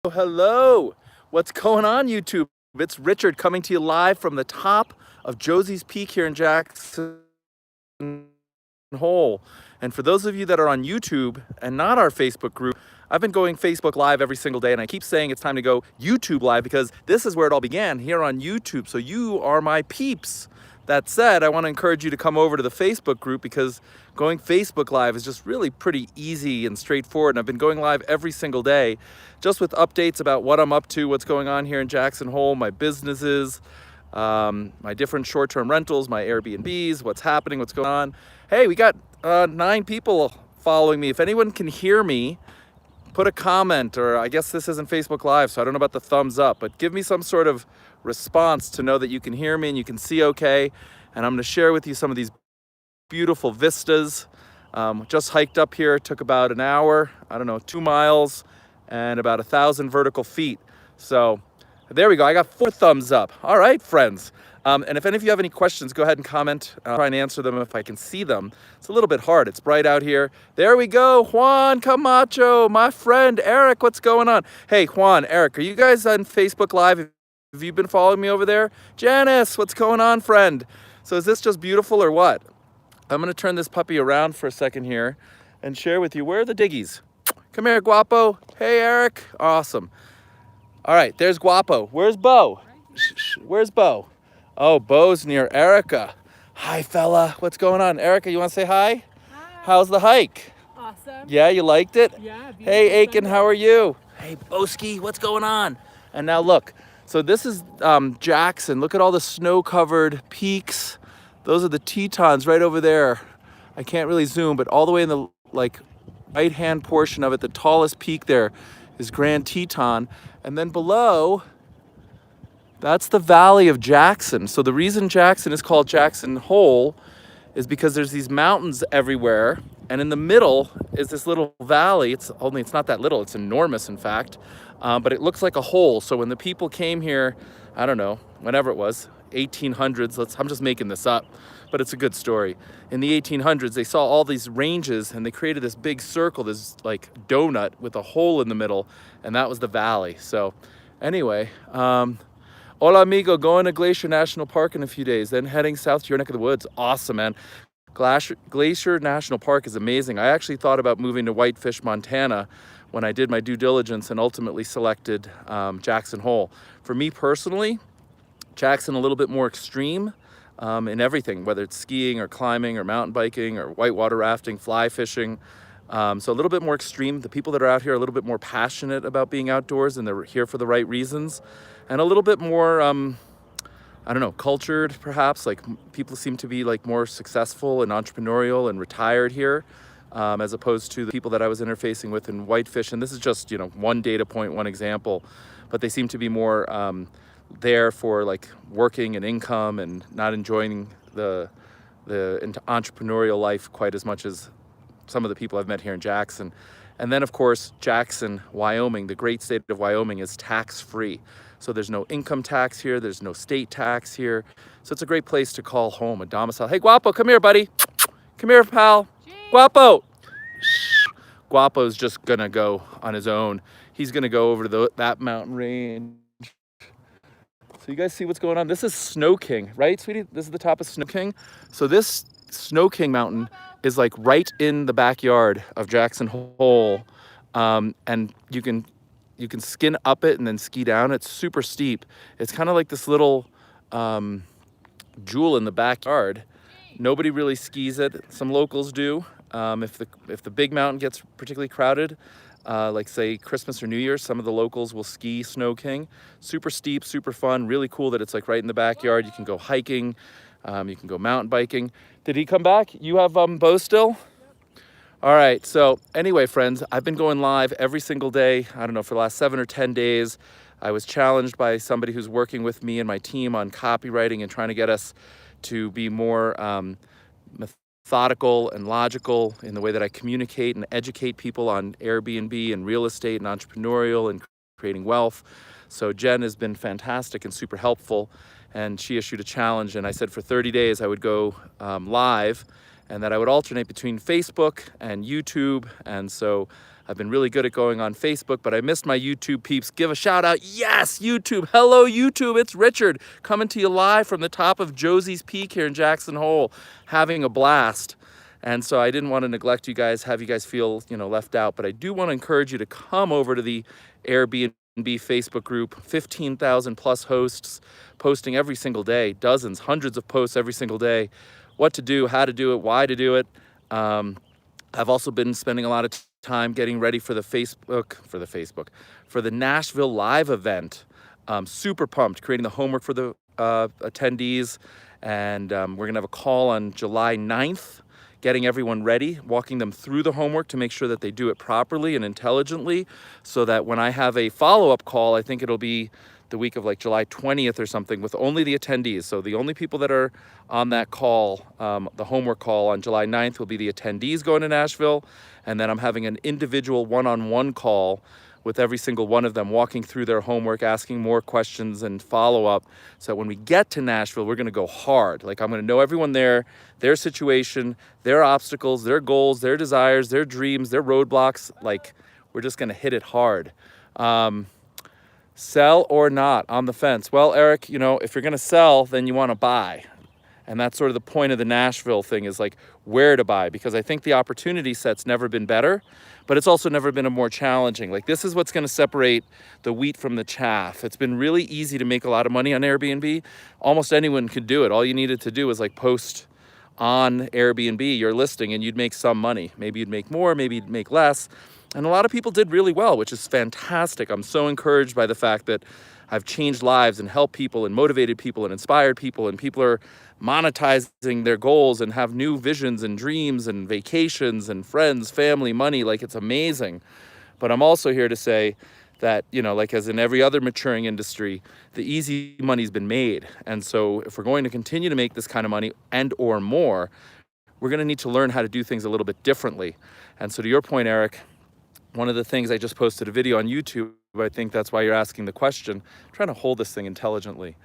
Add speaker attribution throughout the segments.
Speaker 1: Hello. What's going on, YouTube? It's Richard coming to you live from the top of Josie's Peak here in Jackson Hole. And for those of you that are on YouTube and not our Facebook group, I've been going Facebook Live every single day, and I keep saying it's time to go YouTube Live because this is where it all began, here on YouTube. So you are my peeps. That said, I want to encourage you to come over to the Facebook group because going Facebook Live is just really pretty easy and straightforward. And I've been going live every single day just with updates about what I'm up to, what's going on here in Jackson Hole, my businesses, my different short-term rentals, my Airbnbs, what's happening, what's going on. Hey, we got 9 people following me. If anyone can hear me, put a comment, or I guess this isn't Facebook Live, so I don't know about the thumbs up, but give me some sort of response to know that you can hear me and you can see okay. And I'm going to share with you some of these beautiful vistas. Just hiked up here, it took about an hour, I don't know, 2 miles and about 1,000 vertical feet. So there we go, I got 4 thumbs up. All right, friends. And if any of you have any questions, go ahead and comment. I'll try and answer them if I can see them. It's a little bit hard. It's bright out here. There we go. Juan Camacho, my friend. Eric, what's going on? Hey, Juan, Eric, are you guys on Facebook Live? Have you been following me over there? Janice, what's going on, friend? So is this just beautiful or what? I'm going to turn this puppy around for a second here and share with you. Where are the diggies? Come here, Guapo. Hey, Eric. Awesome. All right, there's Guapo. Where's Bo? Where's Bo? Oh, Bo's near Erica. Hi, fella. What's going on? Erica, you want to say hi?
Speaker 2: Hi.
Speaker 1: How's the hike?
Speaker 2: Awesome.
Speaker 1: Yeah, you liked it?
Speaker 2: Yeah.
Speaker 1: Hey, Aiken, how are you? Hey, Boski, what's going on? And now look. So this is Jackson. Look at all the snow-covered peaks. Those are the Tetons right over there. I can't really zoom, but all the way in the right-hand portion of it, the tallest peak there is Grand Teton. And then below, that's the Valley of Jackson. So the reason Jackson is called Jackson Hole is because there's these mountains everywhere, and in the middle is this little valley. It's not that little, it's enormous in fact, but it looks like a hole. So when the people came here, I don't know, whenever it was, 1800s, I'm just making this up, but it's a good story. In the 1800s, they saw all these ranges and they created this big circle, this like donut with a hole in the middle, and that was the valley. So anyway, hola amigo, going to Glacier National Park in a few days, then heading south to your neck of the woods. Awesome, man. Glacier National Park is amazing. I actually thought about moving to Whitefish, Montana when I did my due diligence and ultimately selected Jackson Hole. For me personally, Jackson a little bit more extreme in everything, whether it's skiing or climbing or mountain biking or whitewater rafting, fly fishing. So a little bit more extreme. The people that are out here are a little bit more passionate about being outdoors and they're here for the right reasons. And a little bit more, I don't know, cultured perhaps. Like people seem to be like more successful and entrepreneurial and retired here, as opposed to the people that I was interfacing with in Whitefish. And this is just, one data point, one example, but they seem to be more there for like working and income and not enjoying the entrepreneurial life quite as much as some of the people I've met here in Jackson. And then of course, Jackson, Wyoming, the great state of Wyoming, is tax-free. So there's no income tax here, there's no state tax here. So it's a great place to call home, a domicile. Hey, Guapo, come here, buddy. Come here, pal. Guapo. Guapo's just gonna go on his own. He's gonna go over to that mountain range. So you guys see what's going on? This is Snow King, right, sweetie? This is the top of Snow King. So this Snow King mountain is like right in the backyard of Jackson Hole. And you can skin up it and then ski down. It's super steep. It's kind of like this little jewel in the backyard. Nobody really skis it. Some locals do. If the big mountain gets particularly crowded, like say Christmas or New Year's, some of the locals will ski Snow King. Super steep, super fun, really cool that it's like right in the backyard. You can go hiking, you can go mountain biking. Did he come back? You have Bo still? All right, so anyway, friends, I've been going live every single day, I don't know, for the last 7 or 10 days. I was challenged by somebody who's working with me and my team on copywriting and trying to get us to be more methodical and logical in the way that I communicate and educate people on Airbnb and real estate and entrepreneurial and creating wealth. So Jen has been fantastic and super helpful, and she issued a challenge, and I said for 30 days I would go live and that I would alternate between Facebook and YouTube. And so I've been really good at going on Facebook, but I missed my YouTube peeps. Give a shout out. Yes, YouTube. Hello, YouTube. It's Richard coming to you live from the top of Josie's Peak here in Jackson Hole, having a blast. And so I didn't want to neglect you guys, have you guys feel, left out, but I do want to encourage you to come over to the Airbnb Facebook group. 15,000 plus hosts posting every single day, dozens, hundreds of posts every single day. What to do, how to do it, why to do it. I've also been spending a lot of time getting ready for the Nashville live event. Super pumped, creating the homework for the attendees. And we're gonna have a call on July 9th, getting everyone ready, walking them through the homework to make sure that they do it properly and intelligently, so that when I have a follow-up call, I think it'll be the week of like July 20th or something, with only the attendees. So the only people that are on that call, the homework call on July 9th, will be the attendees going to Nashville. And then I'm having an individual one-on-one call with every single one of them, walking through their homework, asking more questions and follow up. So when we get to Nashville, we're gonna go hard. Like, I'm gonna know everyone there, their situation, their obstacles, their goals, their desires, their dreams, their roadblocks. Like, we're just gonna hit it hard. Sell or not, on the fence. Well, Eric, if you're gonna sell, then you wanna buy. And that's sort of the point of the Nashville thing, is like where to buy, because I think the opportunity set's never been better, but it's also never been a more challenging. Like, this is what's gonna separate the wheat from the chaff. It's been really easy to make a lot of money on Airbnb. Almost anyone could do it. All you needed to do was like post on Airbnb your listing and you'd make some money. Maybe you'd make more, maybe you'd make less. And a lot of people did really well, which is fantastic. I'm so encouraged by the fact that I've changed lives and helped people and motivated people and inspired people, and people are monetizing their goals and have new visions and dreams and vacations and friends, family, money. Like, it's amazing. But I'm also here to say that, like, as in every other maturing industry, the easy money's been made. And so if we're going to continue to make this kind of money and or more, we're gonna need to learn how to do things a little bit differently. And so to your point, Eric, one of the things, I just posted a video on YouTube, I think that's why you're asking the question, I'm trying to hold this thing intelligently,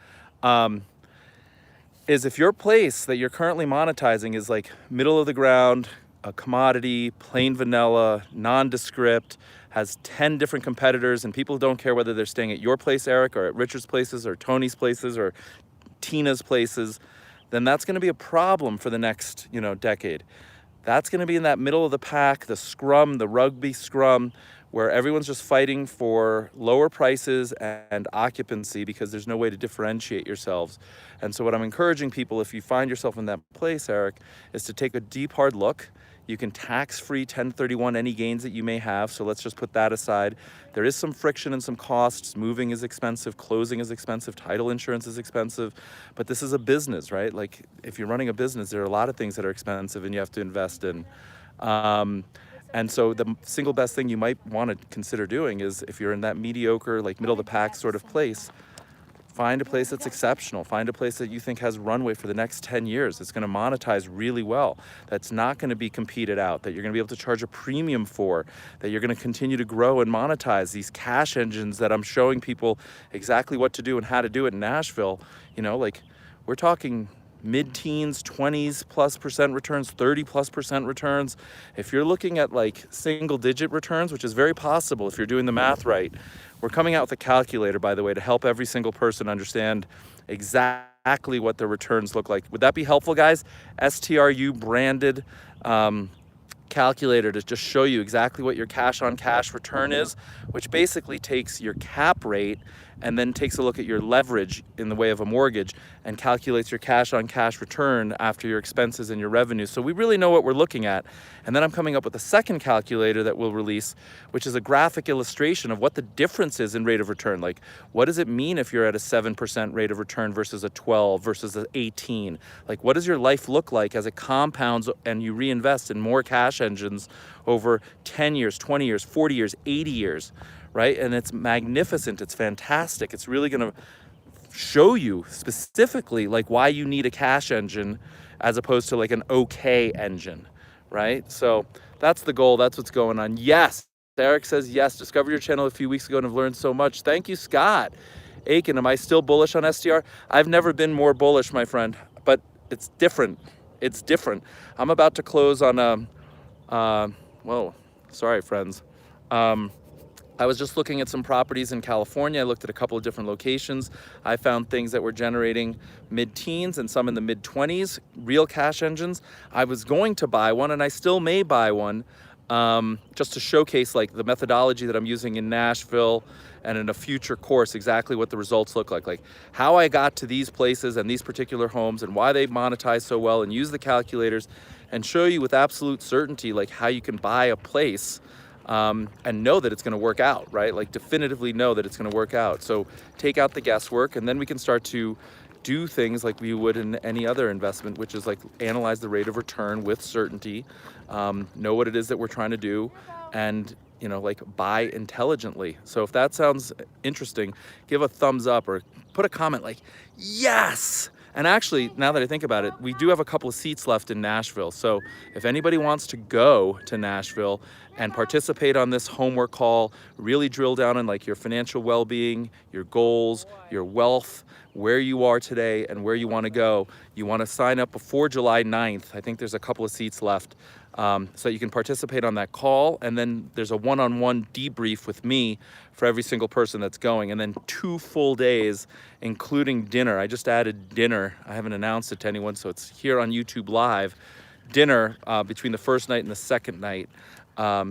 Speaker 1: is if your place that you're currently monetizing is like middle of the ground, a commodity, plain vanilla, nondescript, has 10 different competitors, and people don't care whether they're staying at your place, Eric, or at Richard's places, or Tony's places, or Tina's places, then that's gonna be a problem for the next, decade. That's gonna be in that middle of the pack, the scrum, the rugby scrum, where everyone's just fighting for lower prices and occupancy because there's no way to differentiate yourselves. And so what I'm encouraging people, if you find yourself in that place, Eric, is to take a deep, hard look. You can tax-free 1031 any gains that you may have, so let's just put that aside. There is some friction and some costs. Moving is expensive, closing is expensive, title insurance is expensive, but this is a business, right? Like, if you're running a business, there are a lot of things that are expensive and you have to invest in. And so the single best thing you might want to consider doing is, if you're in that mediocre, like middle of the pack sort of place, find a place that's exceptional. Find a place that you think has runway for the next 10 years. It's going to monetize really well. That's not going to be competed out, that you're going to be able to charge a premium for, that you're going to continue to grow and monetize these cash engines that I'm showing people exactly what to do and how to do it in Nashville. Like, we're talking mid-teens, 20+% returns, 30+% returns. If you're looking at like single-digit returns, which is very possible if you're doing the math right, we're coming out with a calculator, by the way, to help every single person understand exactly what their returns look like. Would that be helpful, guys? STRU branded calculator to just show you exactly what your cash on cash return is, which basically takes your cap rate and then takes a look at your leverage in the way of a mortgage and calculates your cash on cash return after your expenses and your revenue. So we really know what we're looking at. And then I'm coming up with a second calculator that we'll release, which is a graphic illustration of what the difference is in rate of return. Like, what does it mean if you're at a 7% rate of return versus a 12 versus an 18? Like, what does your life look like as it compounds and you reinvest in more cash engines over 10 years, 20 years, 40 years, 80 years, right? And it's magnificent. It's fantastic. It's really going to show you specifically like why you need a cash engine as opposed to like an okay engine, right? So that's the goal. That's what's going on. Yes. Eric says yes. Discovered your channel a few weeks ago and have learned so much. Thank you, Scott. Aiken, am I still bullish on STR? I've never been more bullish, my friend, but it's different. It's different. I'm about to close on whoa, sorry, friends. I was just looking at some properties in California. I looked at a couple of different locations. I found things that were generating mid-teens and some in the mid-20s, real cash engines. I was going to buy one, and I still may buy one, just to showcase like the methodology that I'm using in Nashville and in a future course, exactly what the results look like how I got to these places and these particular homes and why they monetize so well, and use the calculators and show you with absolute certainty like how you can buy a place and know that it's going to work out, right? Like definitively know that it's going to work out. So take out the guesswork, and then we can start to do things like we would in any other investment, which is like analyze the rate of return with certainty, know what it is that we're trying to do, and like buy intelligently. So if that sounds interesting, give a thumbs up or put a comment like, yes. And actually, now that I think about it, we do have a couple of seats left in Nashville. So if anybody wants to go to Nashville and participate on this homework call, really drill down on like your financial well-being, your goals, your wealth, where you are today and where you want to go, you want to sign up before July 9th. I think there's a couple of seats left. So you can participate on that call, and then there's a one-on-one debrief with me for every single person that's going, and then 2 full days, including dinner. I just added dinner. I haven't announced it to anyone, so it's here on YouTube Live. Dinner between the first night and the second night.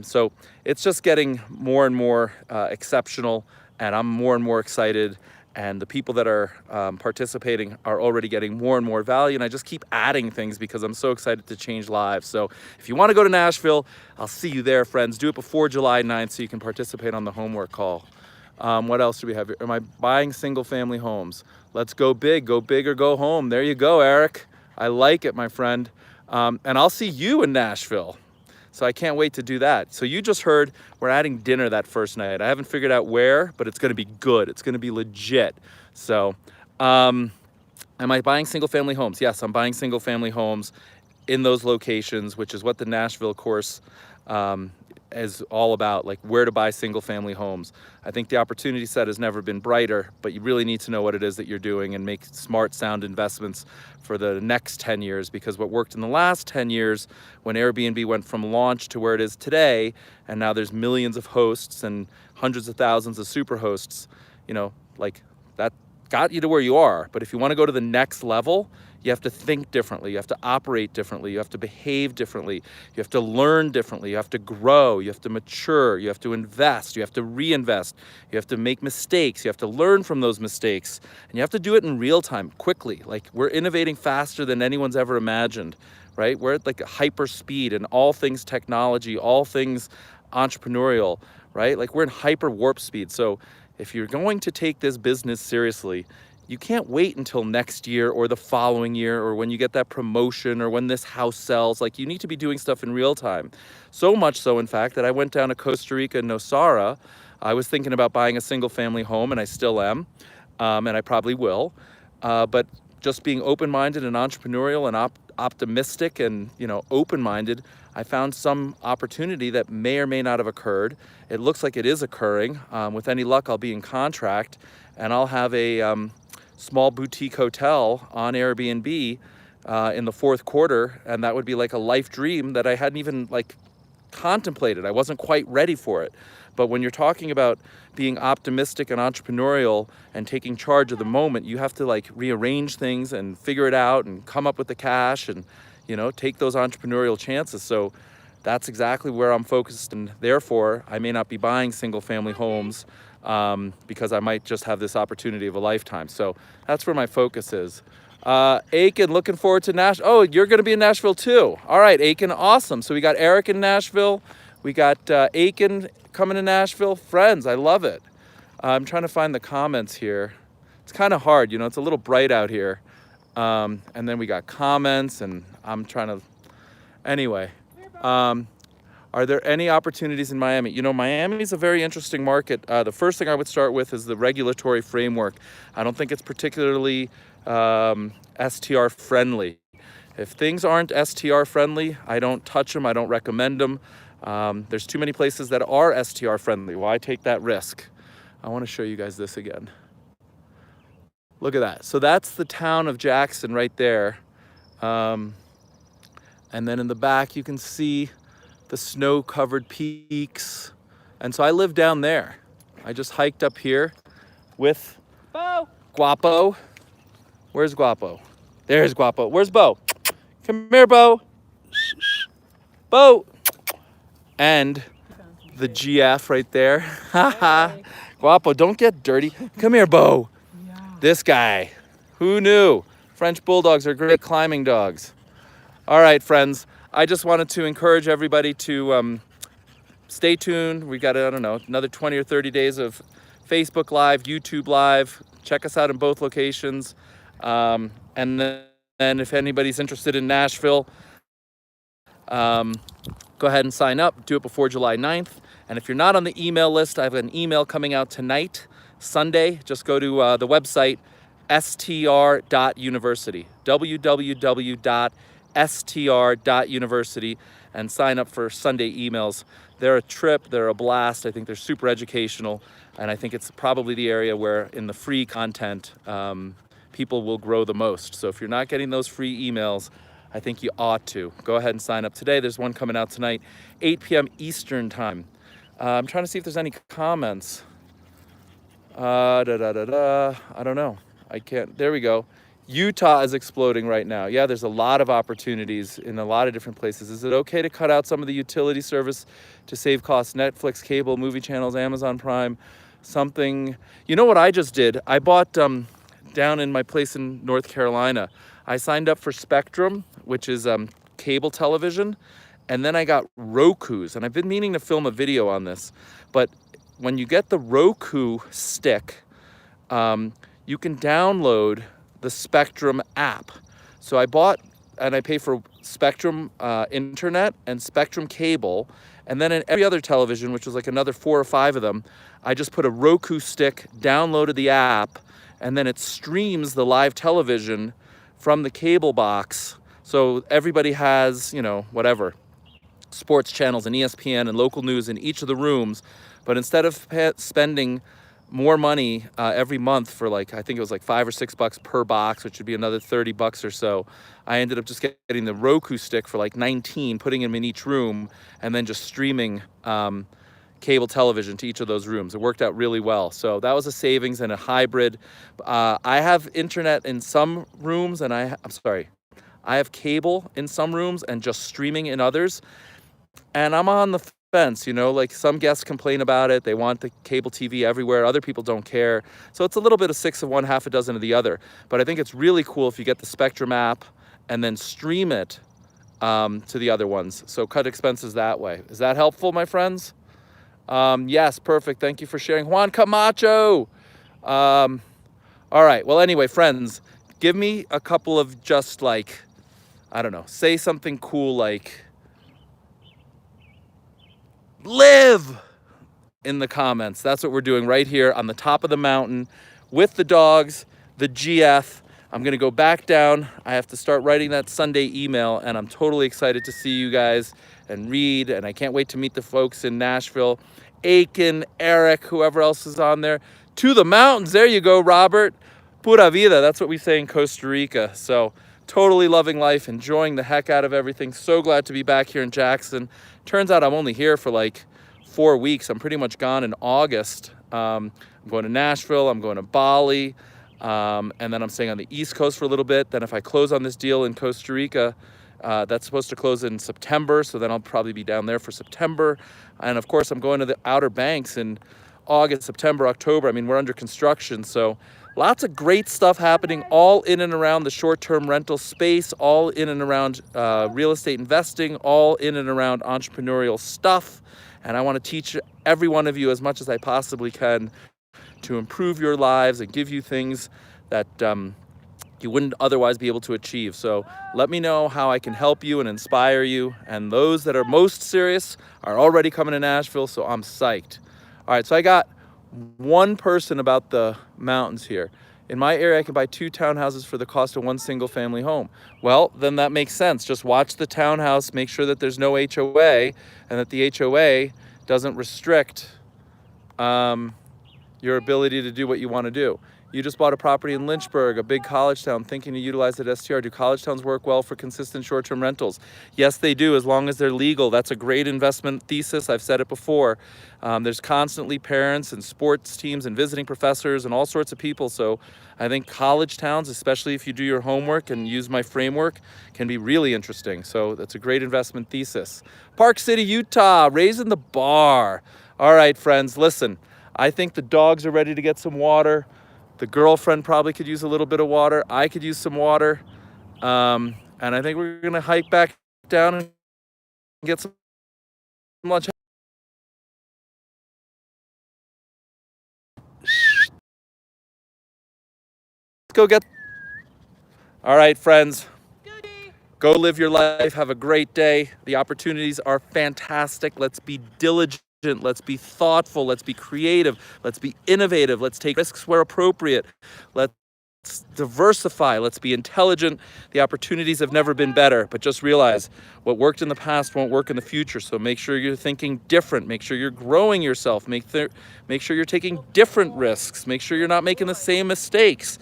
Speaker 1: So it's just getting more and more exceptional, and I'm more and more excited. And the people that are participating are already getting more and more value. And I just keep adding things because I'm so excited to change lives. So if you want to go to Nashville, I'll see you there, friends. Do it before July 9th so you can participate on the homework call. What else do we have here? Am I buying single family homes? Let's go big or go home. There you go, Eric. I like it, my friend. And I'll see you in Nashville. So I can't wait to do that. So you just heard we're adding dinner that first night. I haven't figured out where, but it's gonna be good. It's gonna be legit. So am I buying single family homes? Yes, I'm buying single family homes in those locations, which is what the Nashville course is all about, like where to buy single family homes. I think the opportunity set has never been brighter, but you really need to know what it is that you're doing and make smart, sound investments for the next 10 years, because what worked in the last 10 years when Airbnb went from launch to where it is today, and now there's millions of hosts and hundreds of thousands of super hosts, like that got you to where you are. But if you want to go to the next level, you have to think differently, you have to operate differently, you have to behave differently, you have to learn differently, you have to grow, you have to mature, you have to invest, you have to reinvest, you have to make mistakes, you have to learn from those mistakes, and you have to do it in real time, quickly. Like we're innovating faster than anyone's ever imagined, right? We're at like a hyper speed in all things technology, all things entrepreneurial, right? Like we're in hyper warp speed. So if you're going to take this business seriously, you can't wait until next year or the following year or when you get that promotion or when this house sells. Like you need to be doing stuff in real time. So much so, in fact, that I went down to Costa Rica, Nosara. I was thinking about buying a single family home, and I still am, and I probably will. But just being open-minded and entrepreneurial and optimistic and open-minded, I found some opportunity that may or may not have occurred. It looks like it is occurring. With any luck, I'll be in contract, and I'll have a small boutique hotel on Airbnb in the fourth quarter, and that would be like a life dream that I hadn't even contemplated. I wasn't quite ready for it. But when you're talking about being optimistic and entrepreneurial and taking charge of the moment, you have to rearrange things and figure it out and come up with the cash and take those entrepreneurial chances. So that's exactly where I'm focused, and therefore I may not be buying single family homes because I might just have this opportunity of a lifetime. So that's where my focus is. Aiken, looking forward to Nashville. Oh, you're going to be in Nashville too. All right, Aiken, awesome. So we got Eric in Nashville. We got Aiken coming to Nashville. Friends, I love it. I'm trying to find the comments here. It's kind of hard, it's a little bright out here. And then we got comments, and I'm trying to, anyway. Are there any opportunities in Miami? Miami is a very interesting market. The first thing I would start with is the regulatory framework. I don't think it's particularly STR friendly. If things aren't STR friendly, I don't touch them, I don't recommend them. There's too many places that are STR friendly. Why take that risk? I want to show you guys this again. Look at that. So that's the town of Jackson right there. And then in the back, you can see the snow-covered peaks And so I live down there. I just hiked up here with Guapo. Where's Guapo? There's Guapo. Where's Bo? Come here, Bo. Bo. And the GF right there. Haha. Guapo, don't get dirty. Come here, Bo. This guy. Who knew? French Bulldogs are great climbing dogs. All right, friends. I just wanted to encourage everybody to stay tuned. We got, I don't know, another 20 or 30 days of Facebook Live, YouTube Live. Check us out in both locations. And then if anybody's interested in Nashville, go ahead and sign up. Do it before July 9th. And if you're not on the email list, I have an email coming out tonight, Sunday. Just go to the website, str.university, www.str.university, and sign up for Sunday emails. They're a trip, they're a blast. I think they're super educational, and I think it's probably the area where in the free content, people will grow the most. So if you're not getting those free emails, I think you ought to. Go ahead and sign up today. There's one coming out tonight, 8 p.m. Eastern time. I'm trying to see if there's any comments. I don't know. I can't. There we go. Utah is exploding right now. Yeah, there's a lot of opportunities in a lot of different places. Is it okay to cut out some of the utility service to save costs? Netflix, cable, movie channels, Amazon Prime, something. You know what I just did? I bought down in my place in North Carolina, I signed up for Spectrum, which is cable television, and then I got Roku's, and I've been meaning to film a video on this, but when you get the Roku stick, you can download the Spectrum app. So I bought, and I pay for Spectrum internet and Spectrum cable, and then in every other television, which was like another 4 or 5 of them, I just put a Roku stick, downloaded the app, and then it streams the live television from the cable box. So everybody has, you know, whatever, sports channels and ESPN and local news in each of the rooms. But instead of spending more money every month for like, I think it was like $5 or $6 per box, which would be another $30 or so, I ended up just getting the Roku stick for like 19, putting them in each room, and then just streaming cable television to each of those rooms. It worked out really well. So that was a savings and a hybrid. I have internet in some rooms, and I have cable in some rooms and just streaming in others. And I'm on the fence, you know, like some guests complain about it. They want the cable TV everywhere. Other people don't care. So it's a little bit of 6 of one, half a dozen of the other. But I think it's really cool if you get the Spectrum app and then stream it to the other ones. So cut expenses that way. Is that helpful, my friends? Yes, perfect. Thank you for sharing. Juan Camacho. All right. Well, anyway, friends, give me a couple of just like, I don't know, say something cool like live in the comments. That's what we're doing right here on the top of the mountain with the dogs, the GF. I'm going to go back down. I have to start writing that Sunday email, and I'm totally excited to see you guys and read, and I can't wait to meet the folks in Nashville. Aiken, Eric, whoever else is on there. To the mountains. There you go, Robert. Pura vida. That's what we say in Costa Rica. So totally loving life, enjoying the heck out of everything. So glad to be back here in Jackson. Turns out I'm only here for like 4 weeks. I'm pretty much gone in August. I'm going to Nashville. I'm going to Bali. And then I'm staying on the East Coast for a little bit. Then if I close on this deal in Costa Rica, that's supposed to close in September. So then I'll probably be down there for September. And of course, I'm going to the Outer Banks in August, September, October. I mean, we're under construction. So lots of great stuff happening all in and around the short-term rental space, all in and around real estate investing, all in and around entrepreneurial stuff. And I want to teach every one of you as much as I possibly can to improve your lives and give you things that you wouldn't otherwise be able to achieve. So let me know how I can help you and inspire you. And those that are most serious are already coming to Nashville, so I'm psyched. All right, so I got one person about the mountains here. In my area, I can buy 2 townhouses for the cost of 1 single family home. Well, then that makes sense. Just watch the townhouse, make sure that there's no HOA and that the HOA doesn't restrict your ability to do what you want to do. You just bought a property in Lynchburg, a big college town, thinking to utilize it as STR. Do college towns work well for consistent short-term rentals? Yes, they do, as long as they're legal. That's a great investment thesis. I've said it before. There's constantly parents and sports teams and visiting professors and all sorts of people. So I think college towns, especially if you do your homework and use my framework, can be really interesting. So that's a great investment thesis. Park City, Utah, raising the bar. All right, friends, listen. I think the dogs are ready to get some water. The girlfriend probably could use a little bit of water. I could use some water. And I think we're going to hike back down and get some lunch. Let's go get. All right, friends. Go live your life. Have a great day. The opportunities are fantastic. Let's be diligent. Let's be thoughtful. Let's be creative. Let's be innovative. Let's take risks where appropriate. Let's diversify. Let's be intelligent. The opportunities have never been better, but just realize what worked in the past won't work in the future. So make sure you're thinking different. Make sure you're growing yourself. Make sure you're taking different risks. Make sure you're not making the same mistakes.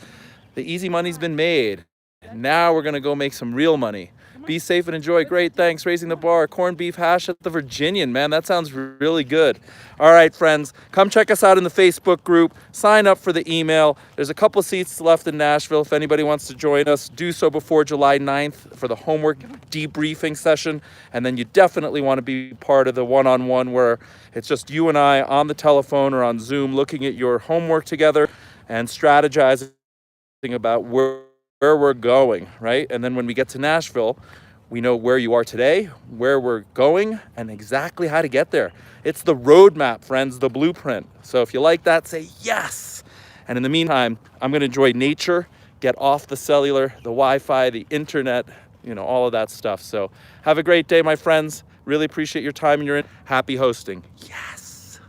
Speaker 1: The easy money's been made. Now we're going to go make some real money. Be safe and enjoy. Great, thanks. Raising the bar. Corned beef hash at the Virginian. Man, that sounds really good. All right, friends, come check us out in the Facebook group. Sign up for the email. There's a couple seats left in Nashville. If anybody wants to join us, do so before July 9th for the homework debriefing session. And then you definitely want to be part of the one-on-one where it's just you and I on the telephone or on Zoom looking at your homework together and strategizing about where we're going, right? And then when we get to Nashville, we know where you are today, where we're going, and exactly how to get there. It's the roadmap, friends, the blueprint. So if you like that, say yes. And in the meantime, I'm going to enjoy nature, get off the cellular, the Wi-Fi, the internet, all of that stuff. So have a great day, my friends. Really appreciate your time and your happy hosting. Yes.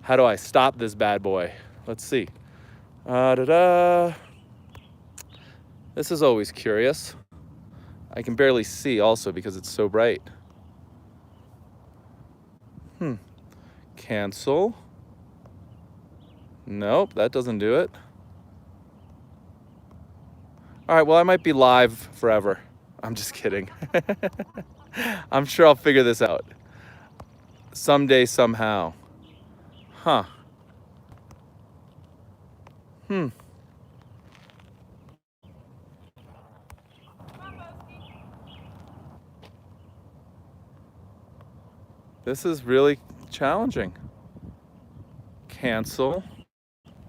Speaker 1: How do I stop this bad boy? Let's see. This is always curious. I can barely see also because it's so bright. Cancel. Nope, that doesn't do it. All right, well, I might be live forever. I'm just kidding. I'm sure I'll figure this out. Someday, somehow. Huh. This is really challenging. Cancel.